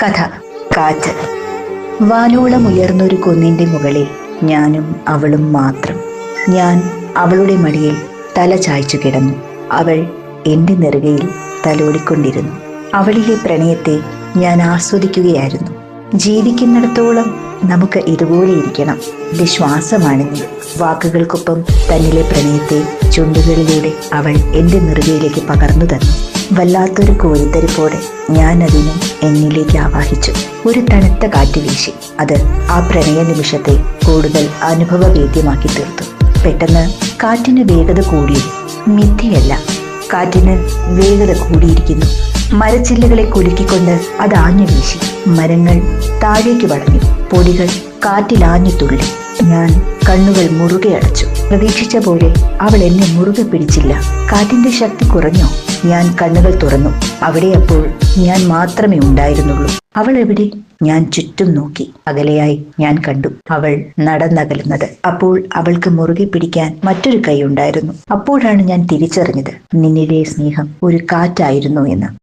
കഥ കാറ്റ്. വാനോളം ഉയർന്നൊരു കുന്നിന്റെ മുകളിൽ ഞാനും അവളും മാത്രം. ഞാൻ അവളുടെ മടിയിൽ തല ചായ്ച്ചു കിടന്നു. അവൾ എന്റെ നെറുകയിൽ തലോടിക്കൊണ്ടിരുന്നു. അവളിലെ പ്രണയത്തെ ഞാൻ ആസ്വദിക്കുകയായിരുന്നു. ജീവിക്കുന്നിടത്തോളം നമുക്ക് ഇതുപോലെ ഇരിക്കണം. എന്റെ ശ്വാസമാണ് നീ. വാക്കുകൾക്കൊപ്പം തന്നിലെ പ്രണയത്തെ ചുണ്ടുകളിലൂടെ അവൾ എന്റെ നെറുകയിലേക്ക് പകർന്നു തന്നു. വല്ലാത്തൊരു കോരിത്തരിപ്പോടെ ഞാൻ അതിനെ എന്നിലേക്ക് ആവാഹിച്ചു. ഒരു തണുത്ത കാറ്റ് വീശി. അത് ആ പ്രണയ നിമിഷത്തെ കൂടുതൽ അനുഭവവേദ്യമാക്കി തീർത്തു. പെട്ടെന്ന് കാറ്റിന് വേഗത കൂടി. മിഥ്യയല്ല, കാറ്റിന് വേഗത കൂടിയിരിക്കുന്നു. മരച്ചില്ലകളെ കുലുക്കിക്കൊണ്ട് അത് ആഞ്ഞു വീശി. മരങ്ങൾ താഴേക്ക് വളഞ്ഞു. പൊടികൾ കാറ്റിലാഞ്ഞു തുള്ളി. ഞാൻ കണ്ണുകൾ മുറുകെ അടച്ചു. പ്രതീക്ഷിച്ച പോലെ അവൾ എന്നെ മുറുകെ പിടിച്ചില്ല. കാറ്റിന്റെ ശക്തി കുറഞ്ഞോ? ഞാൻ കണ്ണുകൾ തുറന്നു. അവിടെ അപ്പോൾ ഞാൻ മാത്രമേ ഉണ്ടായിരുന്നുള്ളൂ. അവൾ എവിടെ? ഞാൻ ചുറ്റും നോക്കി. അകലെയായി ഞാൻ കണ്ടു അവൾ നടന്നകലുന്നത്. അപ്പോൾ അവൾക്ക് മുറുകെ പിടിക്കാൻ മറ്റൊരു കൈ ഉണ്ടായിരുന്നു. അപ്പോഴാണ് ഞാൻ തിരിച്ചറിഞ്ഞത്, നിന്നിലെ സ്നേഹം ഒരു കാറ്റായിരുന്നു എന്ന്.